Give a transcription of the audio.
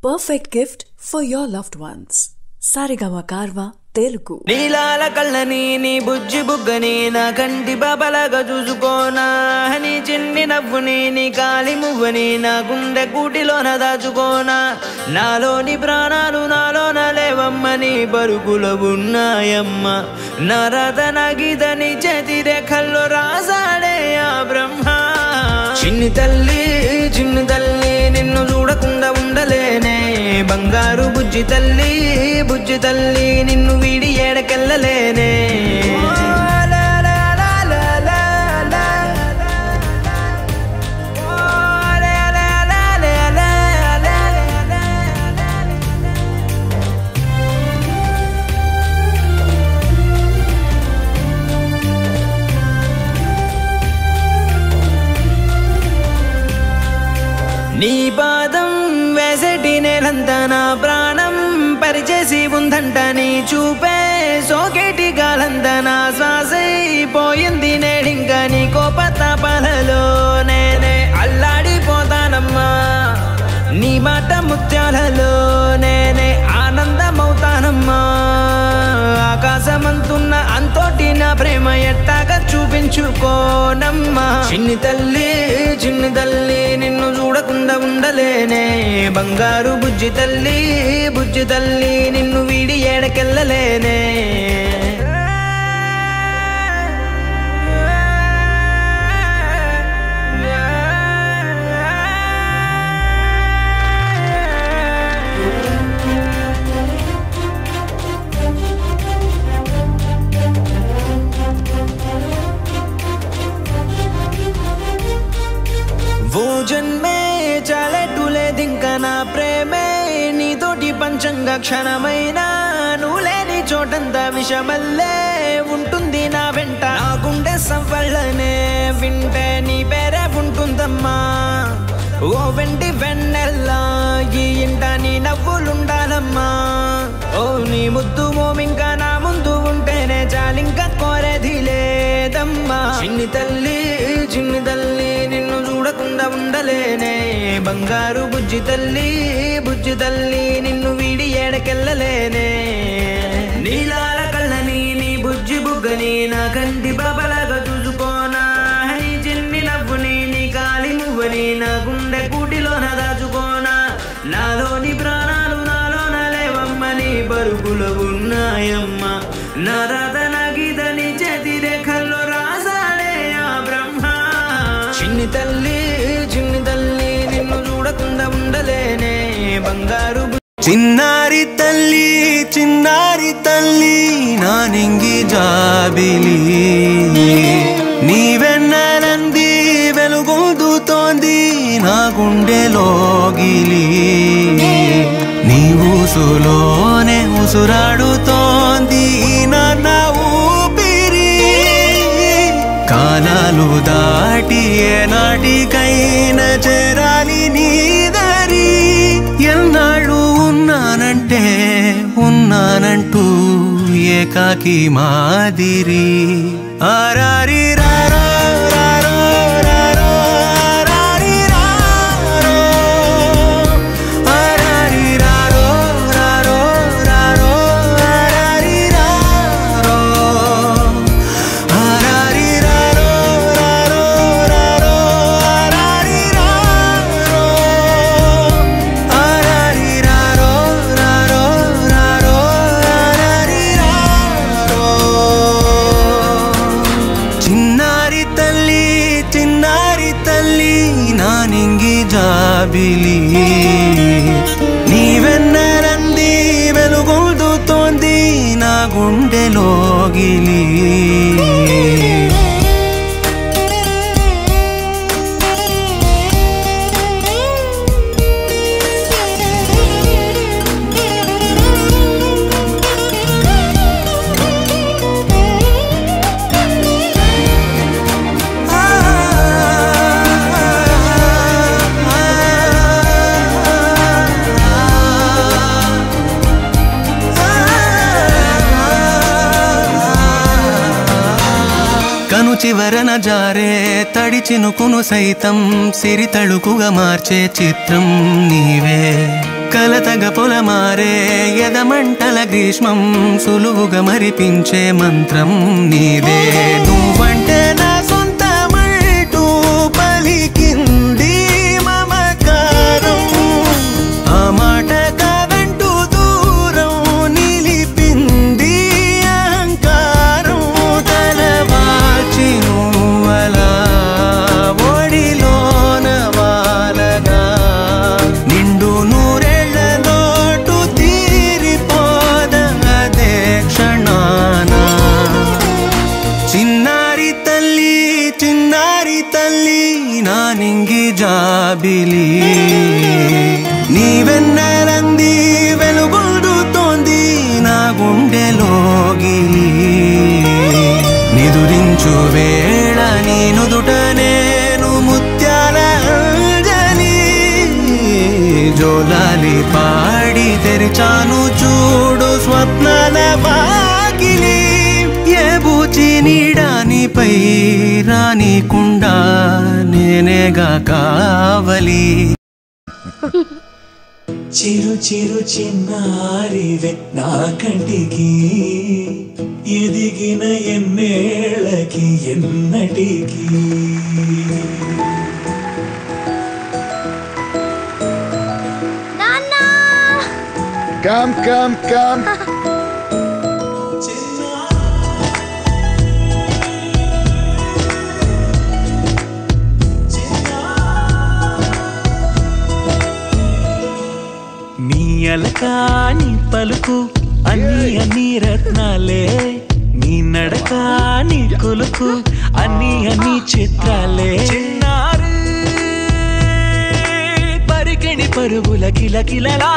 perfect gift for your loved ones. Sarigama Karva Telugu. నీలాల కళ్ళని నీ బుజ్జి బుగ్గని నా కంటి బాబలాగా చూసుకోనా, నీ చిన్ని నవ్వుని నీ కాలి మువ్వని నా గుండె కూటిలోన దాచుకోనా. నాలోని ప్రాణాలు నాలోన లేవమ్మని బరుగులో ఉన్నాయమ్మ, నా రతన గీతని చేతి రేఖల్లో రాసాడే ఆ బ్రహ్మ. చిన్ని తల్లి నిన్ను చూడకుండా ఉండలేనే, బంగారు బుజ్జి తల్లి నిన్ను వీడి ఏడకెళ్ళలేనే. నీ పాదం వేసేటి నేలంతా నా ప్రాణం పరిచేసి ఉందంట, నీ చూపే సోకేటి గాలంతా నా శ్వాసైపోయింది నేడింకా. నీ కోపతాపాలలో నేనే అల్లాడిపోతానమ్మా, నీ మాట ముత్యాలలో నేనే ఆనందమవుతానమ్మా. ఆకాశమంతున్న అంతోటి నా ప్రేమ ఎట్టాగా చూపించుకోనమ్మా. చిన్ని తల్లి నిన్ను చూడకుండా ఉండలేనే, బంగారు బుజ్జి తల్లి నిన్ను వీడి ఏడకెళ్ళలేనే. ఓ జన్మే చాలెట్టు లేదింకా నా ప్రేమే నీతోటి పంచంగా క్షణమైనా, నువ్వు లేని చోటంతా విషమల్లే ఉంటుంది నా వెంట. నా గుండె సవ్వళ్ళనే వింటే నీ పేరే ఉంటుందమ్మా, ఓ వెంటి వెన్నెల్లా ఈ ఇంట నీ నవ్వులుండాలమ్మా. ఓ నీ ముద్దు మోమింకా నా ముందు ఉంటేనే చాలింకా కోరేది లేదమ్మా. చిన్ని తల్లి నిన్ను చూడకుండా ఉండలేనే, బంగారు బుజ్జి తల్లి నిన్ను వీడి ఏడకెళ్ళలేనే. నీలాల కళ్ళని నీ బుజ్జి బుగ్గని నా కంటి బాబలాగా చూసుకోనా, నీ చిన్ని నవ్వుని నీ కాలి మువ్వని నా గుండె కూటిలోన దాచుకోనా. నాలోని ప్రాణాలు నాలోన లేవమ్మని బరుగులో ఉన్నాయమ్మ, నా రతన గీతని చేతి రేఖల్లో రాసాడే ఆ బ్రహ్మ. చిన్ని తల్లి నిన్ను చూడకుండా ఉండలేనే, బంగారు చిన్నారి తల్లి నా నింగి జాబిలి, నీ వెన్నెలంది వెలుగొందుతోంది నా గుండెలోగిలి. నీ ఊసులోనే ఉసురాడుతోంది నా ఊపిరి, కాలాలు దాటి ఏనాటికైనా చేరాలి నీ దారి. ఎన్నాళ్ళు ఉన్నానంటూ ఏకాకి మాదిరి. ఆరారి రారో రారో రారో ఆరారి రారో, ఆరారి రారో రారో రారో ఆరారి రారో, ఆరారి రారో రారో రారో ఆరారి రారో, ఆరారి రారో రారో రారో ఆరారి రారో. చిన్నారి తల్లి నా నింగి జాబిలి, నీ వెన్నెలంది వెలుగొందుతోంది నా గుండెలోగిలి. చివరన జారే తడి చినుకును సైతం సిరి తళుకుగా మార్చే చిత్రం నీవే. కలతగ పొలమారే ఎదమంటల గ్రీష్మం సులువుగా మరిపించే మంత్రం నీదే నువ్వంటే నా సొంతమంటూ పలికింది మమకారం ఆ మాట కాదంటూ దూరం నిలిపింది అహంకారం తలవాచి నువ్వలా ఒడిలోన వాలగా నిండు నూరేళ్ల లోటు తీరిపోదదే క్షణాన చిన్నారి తల్లి నా నింగి జాబిలి నీవెన్నెలంది వెలుగొందుతోంది నా గుండెలోగిలి నిదురించు వేళ నీ నుదుట నేను ముత్యాల అంజలి జోలాలి పాడి తెరిచాను చూడు స్వప్నాల వాకిలి ఏ బూచి నీడానిపై రానికుండా నేనేగా కావలి చిరు చిరు చిన్నారివే నా కంటికి ఎదిగిన ఎన్నేళ్ళకి ఎన్నటికి Come, come, come. నీ అలకా నీ పలుకు అన్ని రత్నాలే నీ నడక నీ కొలుకు అన్ని చిత్రాలే చిన్నారు పరికిణి పరుగుల కిలకిలలా